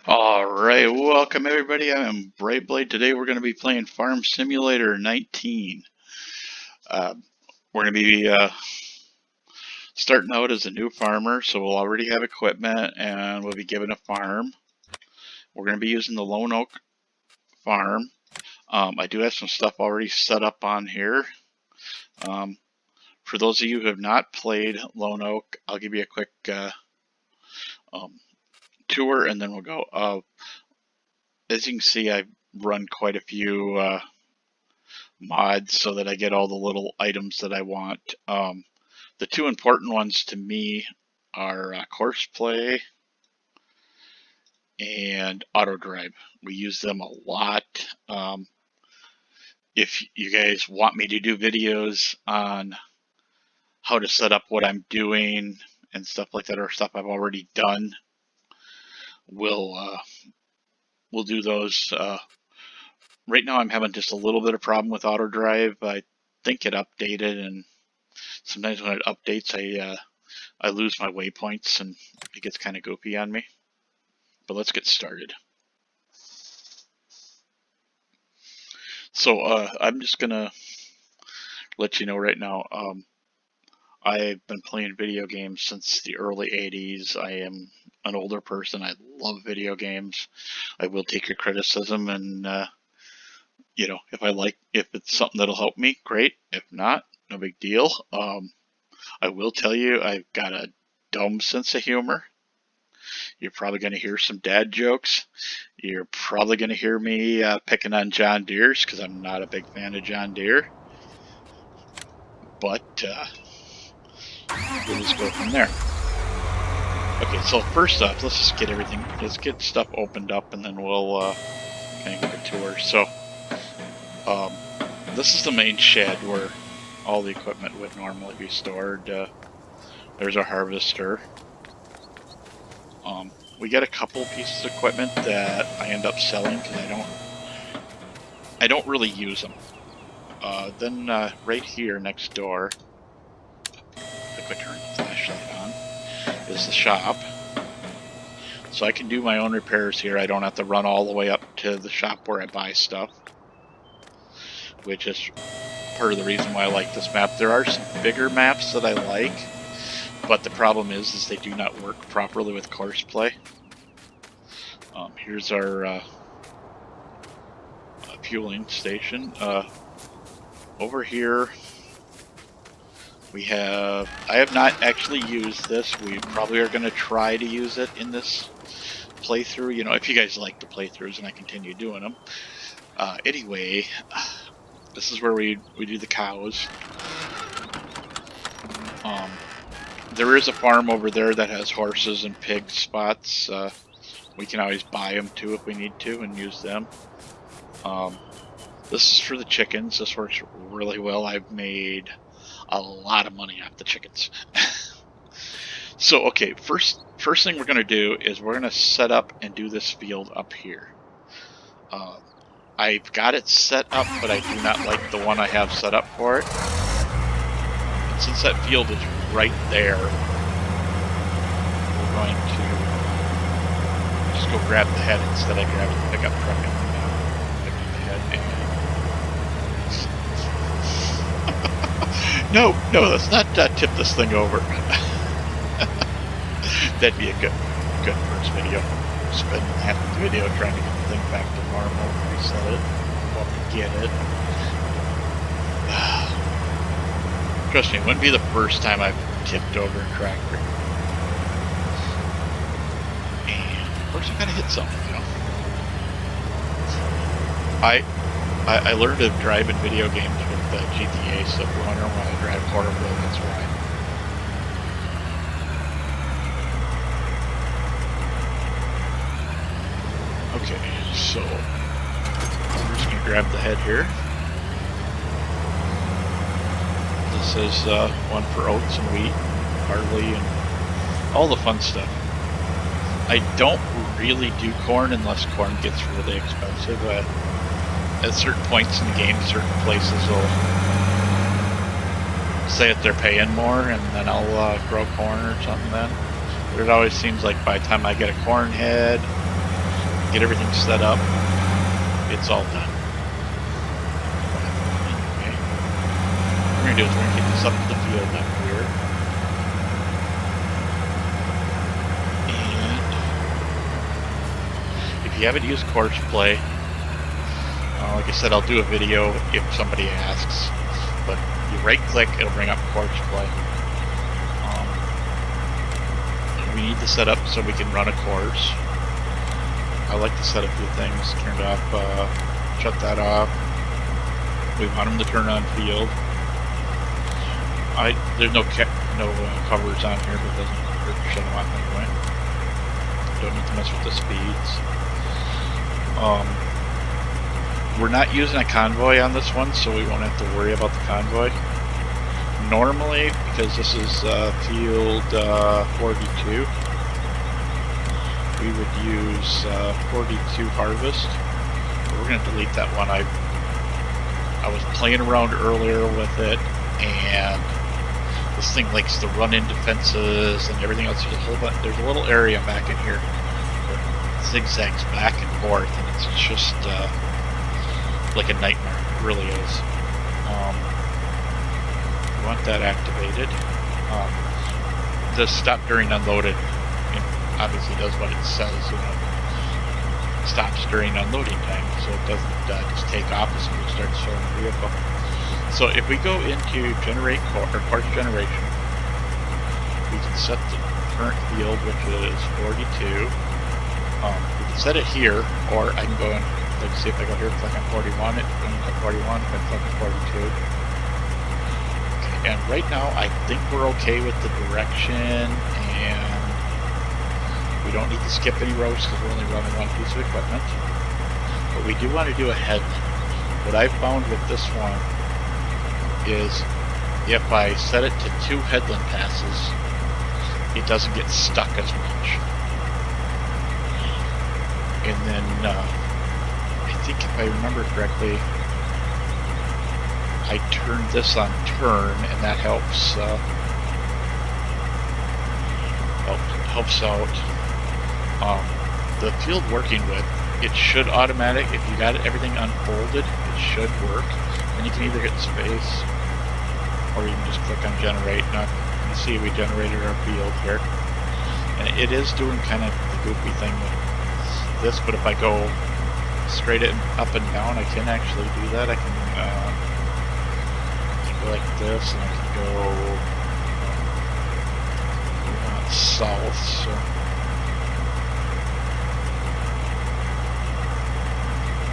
Alright, welcome everybody. I am Brightblade. Today we're going to be playing Farm Simulator 19. Uh, we're going to be starting out as a new farmer, so we'll already have equipment and we'll be given a farm. We're going to be using the Lone Oak farm. I do have some stuff already set up on here. For those of you who have not played Lone Oak, I'll give you a quick tour and then we'll go. As you can see, I've run quite a few mods so that I get all the little items that I want. The two important ones to me are Courseplay and Auto Drive. We use them a lot. If you guys want me to do videos on how to set up what I'm doing and stuff like that, or stuff I've already done, we'll do those. Right now I'm having just a little bit of problem with Auto Drive. I think it updated, and sometimes when it updates I lose my waypoints and it gets kind of goofy on me. But let's get started. So I'm just gonna let you know right now, I've been playing video games since the early 80s. I am an older person. I love video games. I will take your criticism, and if it's something that'll help me, great. If not, no big deal. I will tell you, I've got a dumb sense of humor. You're probably going to hear some dad jokes. You're probably going to hear me picking on John Deere's because I'm not a big fan of John Deere. But we'll just go from there. Okay, so first off, let's get stuff opened up, and then we'll kind of give a tour. So this is the main shed where all the equipment would normally be stored. There's our harvester. We get a couple pieces of equipment that I end up selling because I don't really use them. Then right here next door, if I turn the flashlight on, is the shop. So I can do my own repairs here. I don't have to run all the way up to the shop where I buy stuff, which is part of the reason why I like this map. There are some bigger maps that I like, but the problem is they do not work properly with Courseplay. Here's our fueling station. Over here we have, I have not actually used this. We probably are going to try to use it in this playthrough. You know, if you guys like the playthroughs and I continue doing them. Anyway, this is where we do the cows. There is a farm over there that has horses and pig spots. We can always buy them too if we need to and use them. This is for the chickens. This works really well. I've made a lot of money off the chickens. So, okay, first thing we're going to do is we're going to set up and do this field up here. I've got it set up, but I do not like the one I have set up for it. And since that field is right there, we're going to just go grab the head instead of grabbing the pickup truck and picking the head. No, let's not tip this thing over. That'd be a good first video. Spend half the video trying to get the thing back to normal, reset it, while we get it. Trust me, it wouldn't be the first time I've tipped over a tractor. And of course I gotta hit something, you know. I learned to drive in video games with GTA, so if you're wondering why I drive horribly, that's why. Okay, so we're just gonna grab the head here. This is one for oats and wheat, barley, and all the fun stuff. I don't really do corn unless corn gets really expensive. At certain points in the game, certain places will say that they're paying more, and then I'll grow corn or something then. But it always seems like by the time I get a corn head, get everything set up, it's all done. Okay. What we're going to do is we're going to get this up to the field up here. And if you haven't used Course Play, like I said, I'll do a video if somebody asks. But you right click, it'll bring up Course Play. We need to set up so we can run a course. I like to set a few things turned off, shut that off. We want them to turn on field. There's no covers on here, but it doesn't hurt to shut them off anyway. Don't need to mess with the speeds. We're not using a convoy on this one, so we won't have to worry about the convoy. Normally, because this is field 42, we would use 42 harvest. But we're going to delete that one. I was playing around earlier with it, and this thing likes to run into fences and everything else. There's a whole bunch. There's a little area back in here where it zigzags back and forth, and it's just like a nightmare. It really is. Want that activated. The stop during unloaded, obviously does what it says, stops during unloading time, so it doesn't just take off as soon as it starts filling the vehicle. So if we go into generate course generation, we can set the current field, which is 42. We can set it here, or I can go and see if I go here, click on 41, it brings up 41, if I click on 42. And right now, I think we're okay with the direction, and we don't need to skip any rows because we're only running one piece of equipment. But we do want to do a headland. What I found with this one is if I set it to 2 headland passes, it doesn't get stuck as much. And then, I think if I remember correctly, I turned this on turn, and that helps helps out. The field working with, it should automatic, if you got everything unfolded, it should work. And you can either hit space, or you can just click on generate. Now you see we generated our field here, and it is doing kind of the goofy thing with this, but if I go straight up and down, I can actually do that. I can like this, and I can go south, so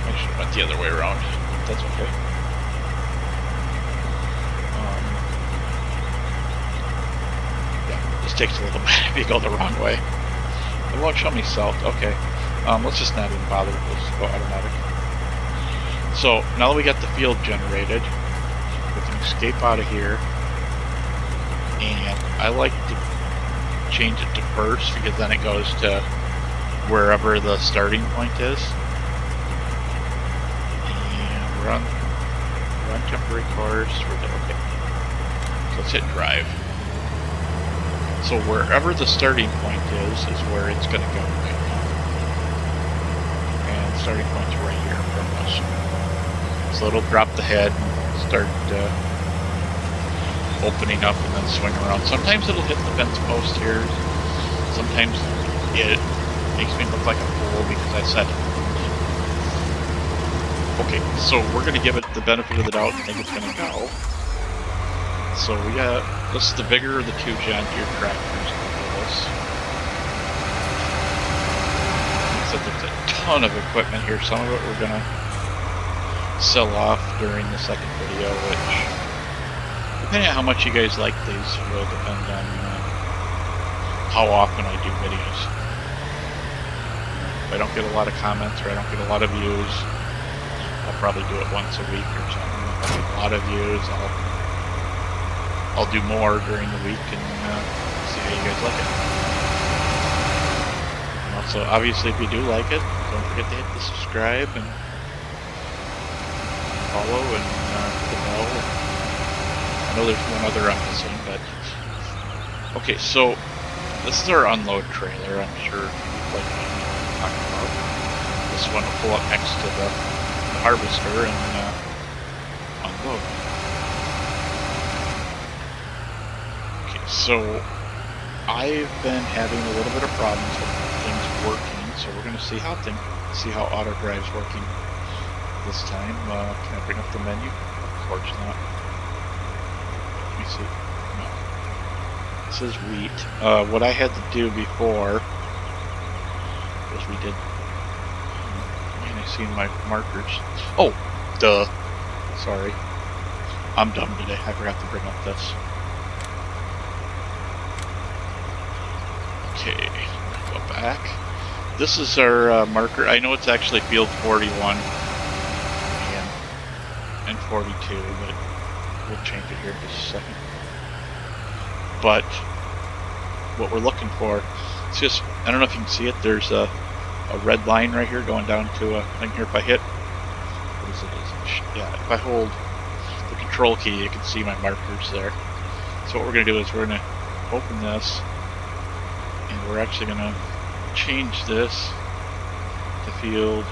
I should have went the other way around. That's okay. Yeah, this takes a little bit if you go the wrong way. It won't show me south. Okay, let's just not even bother with this. Go automatic. So now that we got the field generated, we can escape out of here, and I like to change it to first because then it goes to wherever the starting point is. And we're on temporary course. We're there. Okay. So let's hit drive. So wherever the starting point is where it's going to go right now. And the starting point's right here from us. So it'll drop the head and start opening up and then swing around. Sometimes it'll hit the fence post here. Sometimes it makes me look like a fool because I said it. Okay, so we're going to give it the benefit of the doubt and think it's going to go. So we got, this is the bigger of the 2 John Deere tractors for this. So there's a ton of equipment here. Some of it we're going to sell off during the second video, which, depending on how much you guys like these, will depend on how often I do videos. If I don't get a lot of comments or I don't get a lot of views, I'll probably do it once a week or something. If I get a lot of views, I'll do more during the week and see how you guys like it. And also, obviously, if you do like it, don't forget to hit the subscribe and follow and the bell. I know there's one other I'm missing, but okay. So this is our unload trailer. I'm sure you've like what I'm talking about. this one will pull up next to the harvester and unload. Okay, so I've been having a little bit of problems with things working, so we're going to see how auto drive's working this time. Can I bring up the menu? Of course not. Let me see. No. This is wheat. What I had to do before was we did. Man, I see my markers. Oh, duh. Sorry. I'm dumb today. I forgot to bring up this. Okay, go back. This is our marker. I know it's actually field 41 and 42, but we'll change it here in just a second. But what we're looking for, it's just, I don't know if you can see it, there's a red line right here going down to a thing here. If I hit, what is it? Yeah, if I hold the control key, you can see my markers there. So what we're going to do is we're going to open this, and we're actually going to change this to field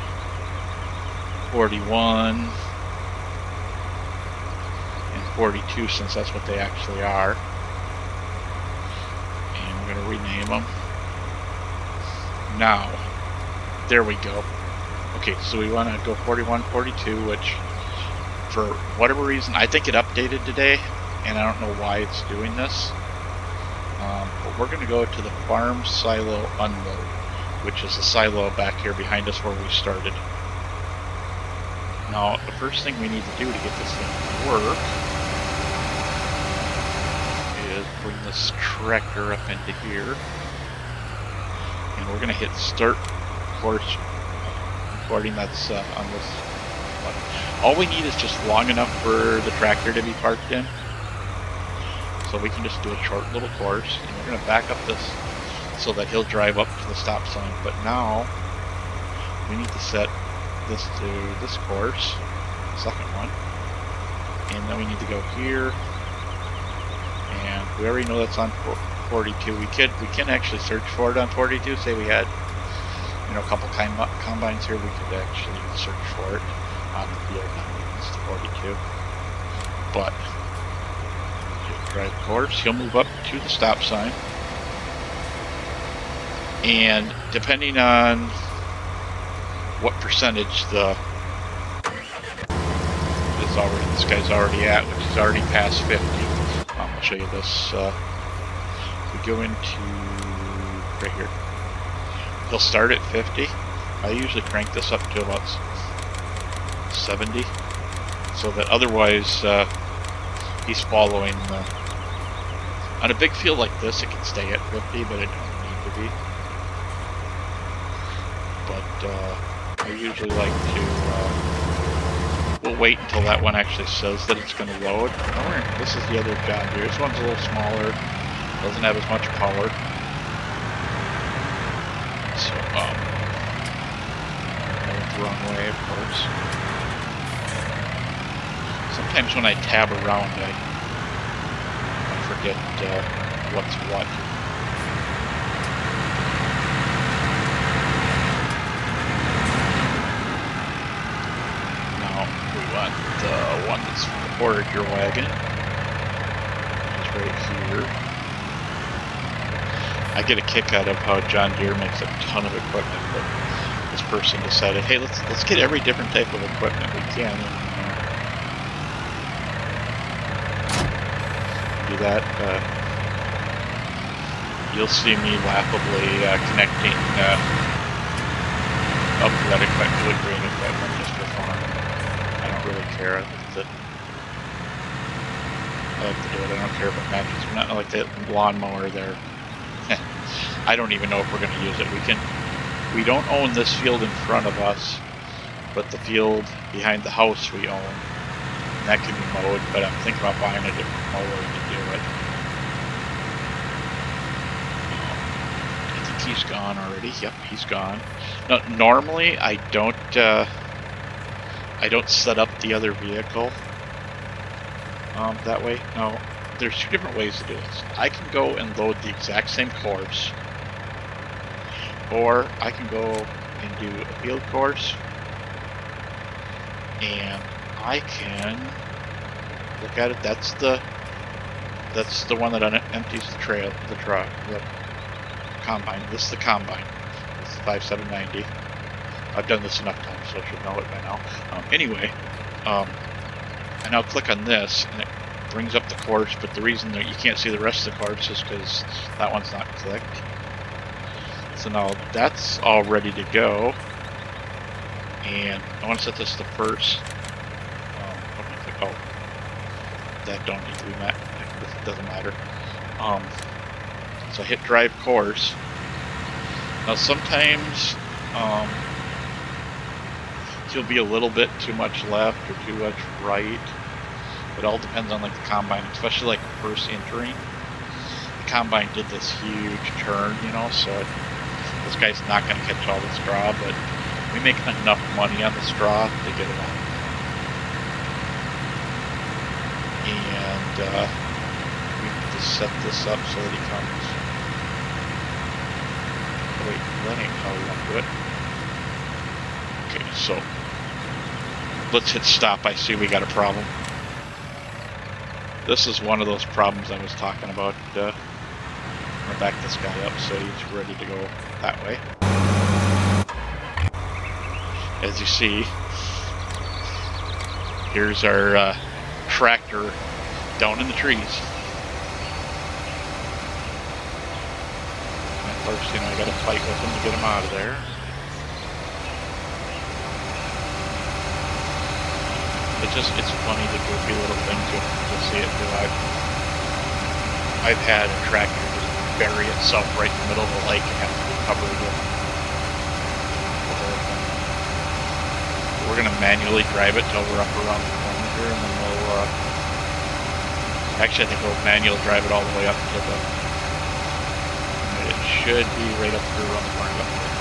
41 and 42, since that's what they actually are. And we're going to rename them. Now, there we go. Okay, so we want to go 41, 42, which for whatever reason, I think it updated today, and I don't know why it's doing this. But we're going to go to the farm silo unload, which is the silo back here behind us where we started. Now, the first thing we need to do to get this thing to work is bring this tractor up into here. And we're going to hit start course recording. That's on this button. All we need is just long enough for the tractor to be parked in. So we can just do a short little course, and we're going to back up this so that he'll drive up to the stop sign. But now we need to set this to this course, second one, and then we need to go here, and we already know that's on 42. We can actually search for it on 42. Say we had, you know, a couple combines here, we could actually search for it on the field. It's 42, but drive course, he'll move up to the stop sign, and depending on what percentage this guy's already at, which is already past 50. I'll show you this. If we go into right here, he'll start at 50. I usually crank this up to about 70, so that otherwise he's following the. On a big field like this, it can stay at 50, but it don't need to be. But I usually like to, we'll wait until that one actually says that it's going to load. Oh, this is the other John Deere. This one's a little smaller, doesn't have as much power. So, I went the wrong way, of course. Sometimes when I tab around, I forget what's what. Now we want the one that's for the forager wagon, which is right here. I get a kick out of how John Deere makes a ton of equipment, but this person decided, hey, let's get every different type of equipment we can. Do that. You'll see me laughably connecting up to that equipment with green equipment just for fun. I don't really care. I like to do it. I don't care if it matches. Not like that lawnmower there. I don't even know if we're going to use it. We don't own this field in front of us, but the field behind the house we own. And that can be mowed, but I'm thinking about buying a different mower to do it. I think he's gone already. Yep, he's gone. Now, normally I don't set up the other vehicle that way. Now, there's two different ways to do this. I can go and load the exact same course, or I can go and do a field course, and I can look at it. That's the one that empties the trail, the combine. This is the combine. This is 5790. I've done this enough times, so I should know it by now. Anyway, I now click on this, and it brings up the course, but the reason that you can't see the rest of the course is because that one's not clicked. So now that's all ready to go, and I want to set this to first. What am I clicking? Oh, that don't need to be met. It doesn't matter. So I hit drive course. Now sometimes you'll be a little bit too much left or too much right. It all depends on like the combine, especially like first entering. The combine did this huge turn, you know, so this guy's not going to catch all the straw, but we make enough money on the straw to get it on. And we need to set this up so that he comes. Oh, wait, that ain't how we want to do it. Okay, so let's hit stop. I see we got a problem. This is one of those problems I was talking about. I'm gonna back this guy up so he's ready to go that way. As you see, here's our tractor down in the trees. And first, you know, I gotta fight with him to get him out of there. It's funny, the goofy little things you'll see it do. I've had a tractor just bury itself right in the middle of the lake and have to recover the whole thing. We're gonna manually drive it till we're up around the corner here, and then we'll actually I think we'll manually drive it all the way up to the. It should be right up here around the corner up there.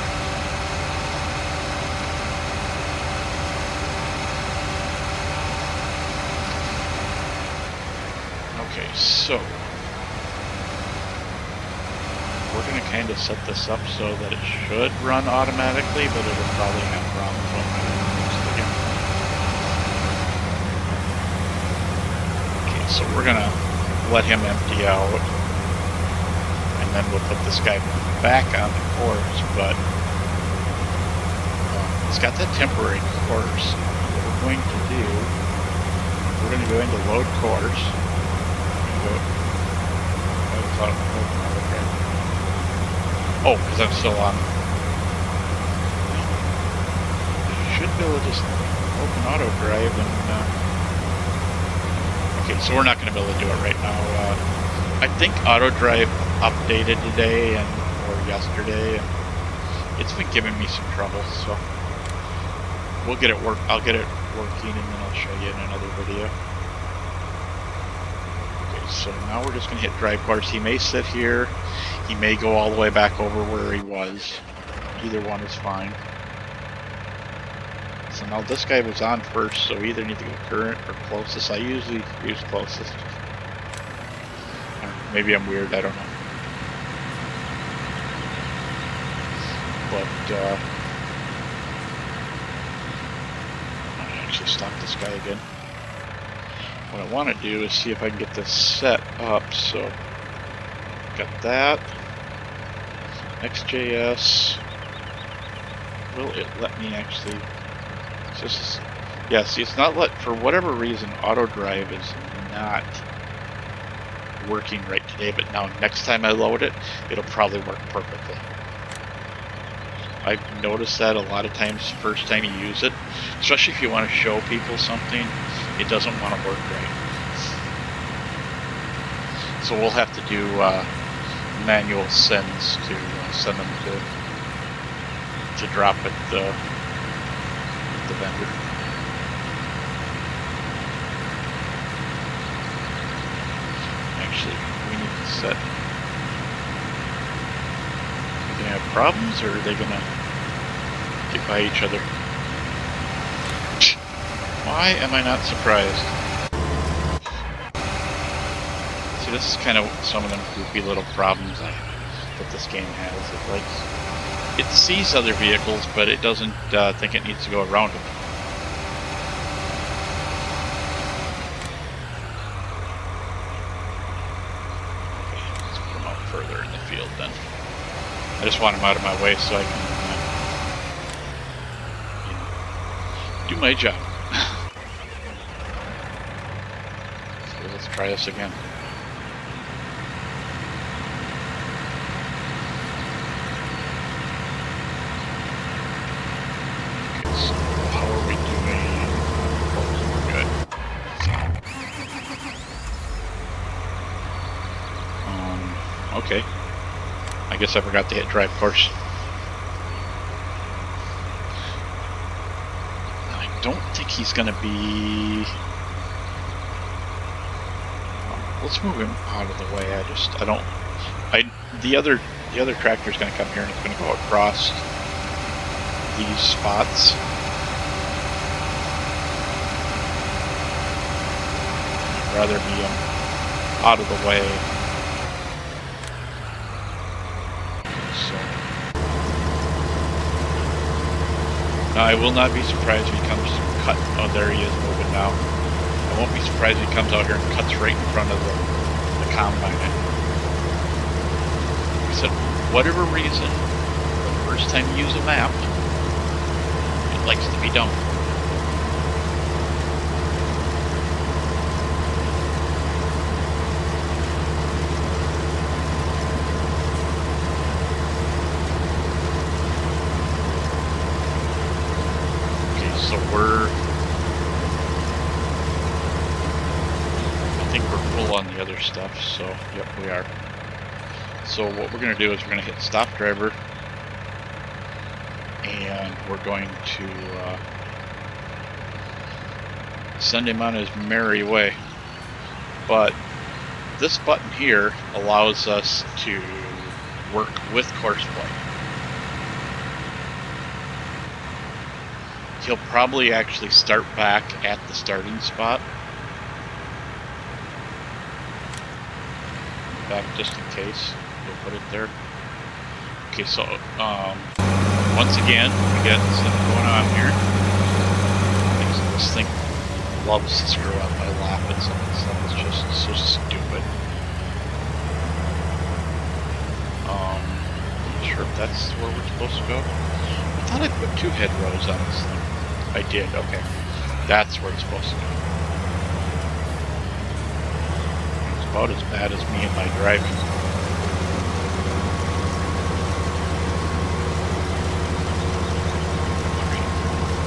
Okay, so we're going to kind of set this up so that it should run automatically, but it'll probably have problems when I use it again. Okay, so we're going to let him empty out, and then we'll put this guy back on the course, but it's got that temporary course. What we're going to do, we're going to go into load course. Oh, because I'm still on. Should be able to just open auto drive and. Okay, so we're not going to be able to do it right now. I think auto drive updated today or yesterday, and it's been giving me some trouble. So we'll get it work. I'll get it working, and then I'll show you in another video. So now we're just going to hit drive course. He may sit here. He may go all the way back over where he was. Either one is fine. So now this guy was on first, so we either need to go current or closest. I usually use closest. Maybe I'm weird, I don't know. But, I'll actually stop this guy again. What I want to do is see if I can get this set up. So, got that. XJS. Will it let me actually? Just yeah. See, it's not for whatever reason. Auto drive is not working right today. But now, next time I load it, it'll probably work perfectly. I've noticed that a lot of times, first time you use it, especially if you want to show people something. It doesn't want to work right. So we'll have to do manual sends to send them to drop at the vendor. Actually, we need to set. Are they gonna have problems, or are they gonna get by each other? Why am I not surprised? See, this is kind of some of them goofy little problems that this game has. It likes It sees other vehicles, but it doesn't think it needs to go around them. Okay, let's put them out further in the field then. I just want them out of my way so I can do my job. So let's try this again. Okay. I guess I forgot to hit drive course. I don't think he's gonna be... let's move him out of the way. The other tractor's gonna come here and it's gonna go across these spots. I'd rather be out of the way. I will not be surprised if he comes cut. Oh, there he is moving now. I won't be surprised if he comes out here and cuts right in front of the combine. He said, whatever reason, the first time you use a map, it likes to be done. So I think we're full on the other stuff, so yep, we are. So what we're going to do is we're going to hit stop driver, and we're going to send him on his merry way. But this button here allows us to work with course play. He'll probably actually start back at the starting spot. Back just in case. We'll put it there. Okay, so once again, we got something going on here. This thing loves to screw up my lap and some of this stuff. It's just so stupid. I'm not sure if that's where we're supposed to go. I thought I put 2 head rows on this thing. I did, okay. That's where it's supposed to go. It's about as bad as me and my driving.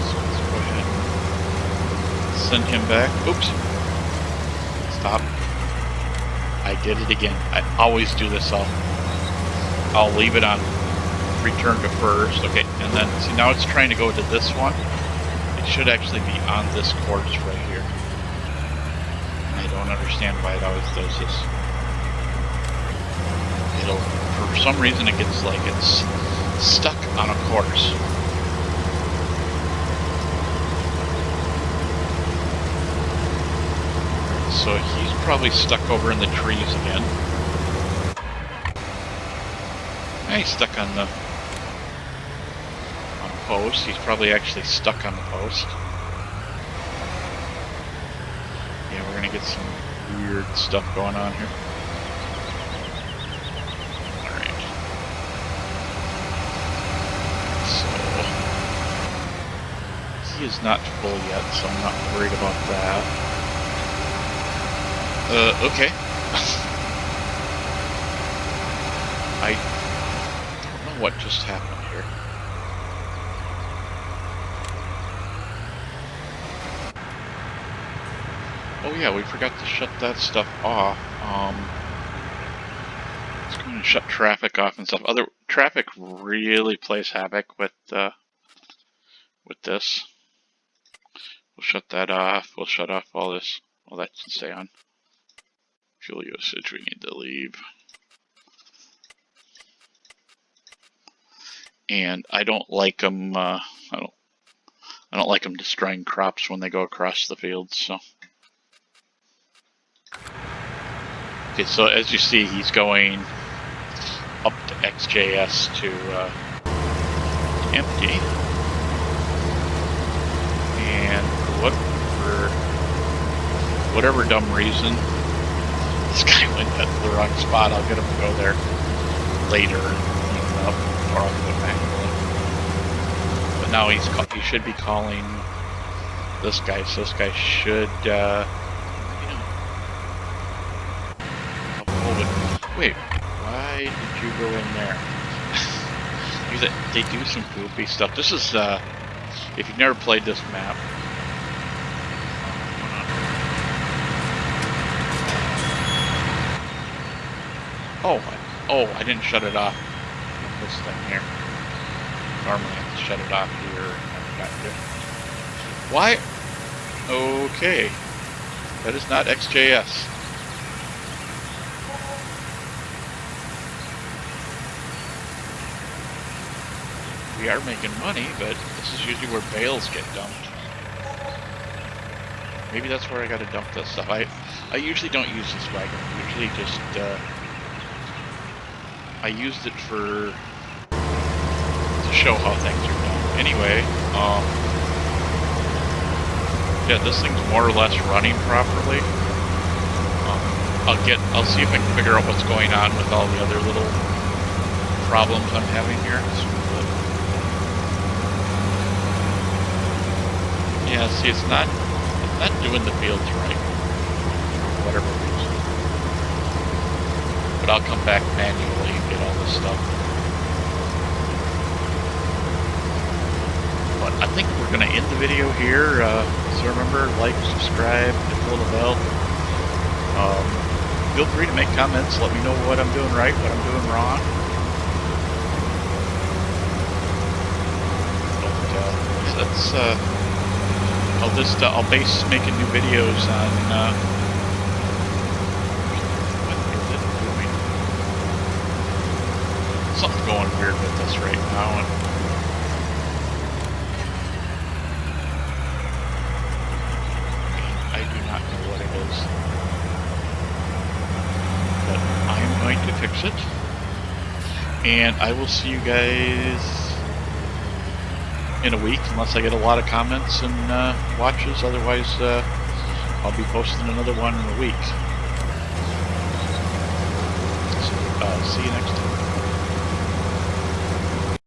So let's go ahead. Send him back. Oops. Stop. I did it again. I always do this. I'll leave it on return to first. Okay, and then see now it's trying to go to this one. It should actually be on this course right here. And I don't understand why it always does this. For some reason it gets like it's stuck on a course. So he's probably stuck over in the trees again. Yeah, he's stuck on the post. He's probably actually stuck on the post. Yeah, we're gonna get some weird stuff going on here. Alright. So he is not full yet, so I'm not worried about that. Okay. I don't know what just happened here. Oh yeah, we forgot to shut that stuff off. Let's go and shut traffic off and stuff. Traffic really plays havoc with this. We'll shut that off. We'll shut off all this. All that should stay on. Fuel usage we need to leave. And I don't like them. I don't like them destroying crops when they go across the fields. So. Okay, so as you see, he's going up to XJS to empty. And for whatever dumb reason, this guy went at the wrong spot. I'll get him to go there later and clean it up, or I'll do it manually. But now he should be calling this guy, so this guy should, Wait, why did you go in there? They do some goofy stuff. This is, if you've never played this map, oh, I didn't shut it off. This thing here. Normally I have to shut it off here. I forgot to. Why? Okay. That is not XJS. We are making money, but this is usually where bales get dumped. Maybe that's where I gotta dump this stuff. I usually don't use this wagon. I usually just, I used it to show how things are done. Anyway, yeah, this thing's more or less running properly. I'll see if I can figure out what's going on with all the other little problems I'm having here. Yeah, see, it's not doing the fields right, for whatever reason. But I'll come back manually and get all this stuff. But I think we're going to end the video here. So remember, like, subscribe, hit the little bell. Feel free to make comments. Let me know what I'm doing right, what I'm doing wrong. But that's I'll base making new videos on what is it doing? Something's going weird with this right now, and I do not know what it is. But I am going to fix it, and I will see you guys in a week, unless I get a lot of comments and watches. Otherwise, I'll be posting another one in a week. So, see you next time.